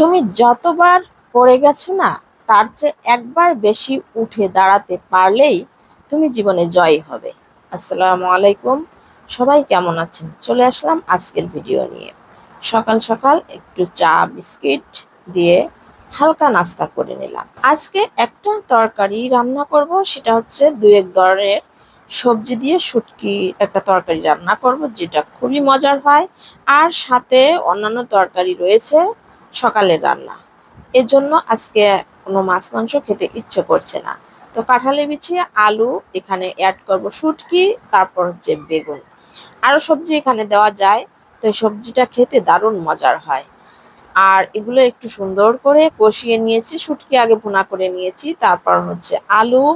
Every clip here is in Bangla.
তুমি যতবার পড়ে গেছো না, তার চেয়ে একবার বেশি উঠে দাঁড়াতে পারলেই তুমি জীবনে জয়ী হবে। আসসালামু আলাইকুম, সবাই কেমন আছেন? চলে আসলাম আজকের ভিডিও নিয়ে। সকাল সকাল একটু চা বিস্কিট দিয়ে হালকা নাস্তা করে নিলাম। আজকে একটা তরকারি রান্না করব, সেটা হচ্ছে দুই এক ধরনের সবজি দিয়ে শুটকি একটা তরকারি রান্না করব, যেটা খুবই মজার হয়। আর সাথে অন্যান্য তরকারি রয়েছে সকালের রান্না। এজন্য আজকে কোনো মাছ মাংস খেতে ইচ্ছে করছে না। তো কাঁঠালে বিছিয়ে আলু এখানে অ্যাড করব, শুটকি, তারপর হচ্ছে বেগুন, আরও সবজি এখানে দেওয়া যায়। তো এই সবজিটা খেতে দারুণ মজার হয়। আর এগুলো একটু সুন্দর করে কষিয়ে নিয়েছি, শুটকি আগে ভুনা করে নিয়েছি, তারপর হচ্ছে আলু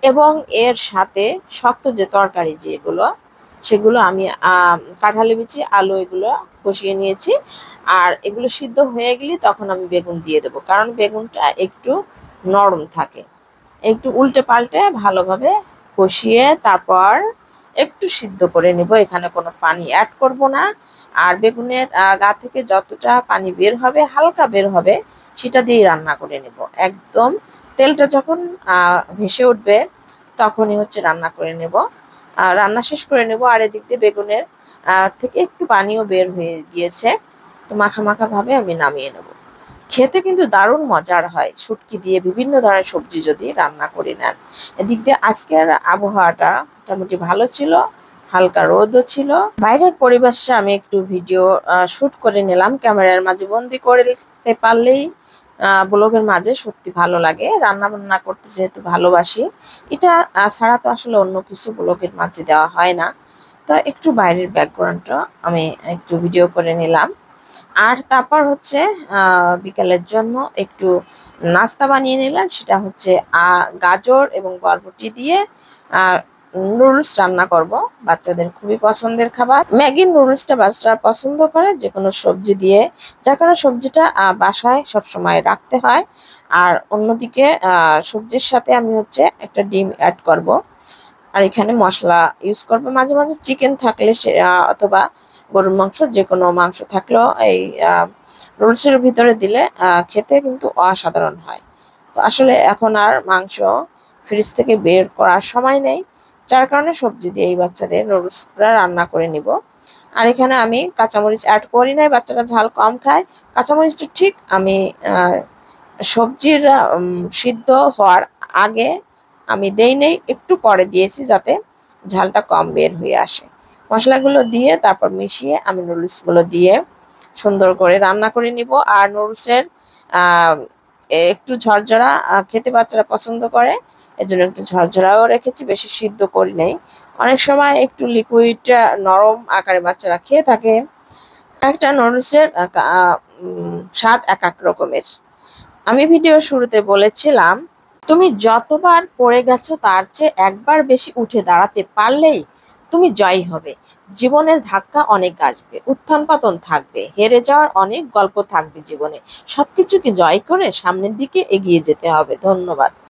এবং এর সাথে শক্ত যে তরকারি যেগুলো, সেগুলো আমি কাঁঠালে বিচি আলু এগুলো কষিয়ে নিয়েছি। আর এগুলো সিদ্ধ হয়ে গেলে তখন আমি বেগুন দিয়ে দেবো, কারণ বেগুনটা একটু নরম থাকে। একটু উল্টে পাল্টে ভালোভাবে কষিয়ে তারপর একটু সিদ্ধ করে নেব। এখানে কোনো পানি অ্যাড করব না। আর বেগুনের গা থেকে যতটা পানি বের হবে, হালকা বের হবে, সেটা দিয়েই রান্না করে নেব। একদম তেলটা যখন ভেসে উঠবে তখনই হচ্ছে রান্না করে নেব, রান্না শেষ করে নেব। আর এদিক দিয়ে বেগুনের থেকে একটু পানিও বের হয়ে গিয়েছে, তো মাখা মাখা ভাবে আমি নামিয়ে নেব। খেতে কিন্তু দারুণ মজার হয় শুটকি দিয়ে বিভিন্ন ধরনের সবজি যদি রান্না করে নেন। এদিক দিয়ে আজকের আবহাওয়াটা মোটামুটি ভালো ছিল, হালকা রোদও ছিল। বাইরের পরিবেশে আমি একটু ভিডিও শুট করে নিলাম, ক্যামেরার মাঝে বন্দি করতে পারলেই ব্লগের মাঝে সত্যি ভালো লাগে। রান্না বান্না করতে যেহেতু ভালোবাসি, এটা ছাড়া তো আসলে অন্য কিছু ব্লগের মাঝে দেওয়া হয় না। তো একটু বাইরের ব্যাকগ্রাউন্ডটা আমি একটু ভিডিও করে নিলাম। আর তারপর হচ্ছে বিকালের জন্য একটু নাস্তা বানিয়ে নিলাম, সেটা হচ্ছে গাজর এবং বরবটি দিয়ে নুডলস রান্না করব। বাচ্চাদের খুবই পছন্দের খাবার ম্যাগি নুডলসটা, বাচ্চারা পছন্দ করে যে কোনো সবজি দিয়ে, যার কারণে সবজিটা বাসায় সবসময় রাখতে হয়। আর অন্যদিকে সবজির সাথে আমি হচ্ছে একটা ডিম অ্যাড করব। আর এখানে মশলা ইউজ করব, মাঝে মাঝে চিকেন থাকলে সে অথবা গরুর মাংস, যে কোনো মাংস থাকলেও এই রোলসের ভিতরে দিলে খেতে কিন্তু অসাধারণ হয়। তো আসলে এখন আর মাংস ফ্রিজ থেকে বের করার সময় নেই, যার কারণে সবজি দিয়ে এই বাচ্চাদের রোলসটা রান্না করে নিব। আর এখানে আমি কাঁচামরিচ অ্যাড করি নাই, বাচ্চারা ঝাল কম খায়। কাঁচামরিচটা ঠিক আমি সবজির সিদ্ধ হওয়ার আগে আমি দেই নেই, একটু পরে দিয়েছি যাতে ঝালটা কম বের হয়ে আসে। মশলাগুলো দিয়ে তারপর মিশিয়ে আমি নুডলসগুলো দিয়ে সুন্দর করে রান্না করে নিব। আর নুডলসের একটু ঝরঝরা খেতে বাচ্চারা পছন্দ করে, এজন্য একটু ঝরঝরাও রেখেছি, বেশি সিদ্ধ করি নাই। অনেক সময় একটু লিকুইড নরম আকারে বাচ্চারা খেয়ে থাকে। একটা নুডলসের স্বাদ এক এক রকমের। আমি ভিডিও শুরুতে বলেছিলাম, তুমি যতবার পড়ে গেছো তার চেয়ে একবার বেশি উঠে দাঁড়াতে পারলেই তুমি জয়ী হবে। জীবনের ধাক্কা অনেক আসবে, উত্থান পতন থাকবে, হেরে যাওয়ার অনেক গল্প থাকবে জীবনে। সবকিছুকে জয় করে সামনের দিকে এগিয়ে যেতে হবে। ধন্যবাদ।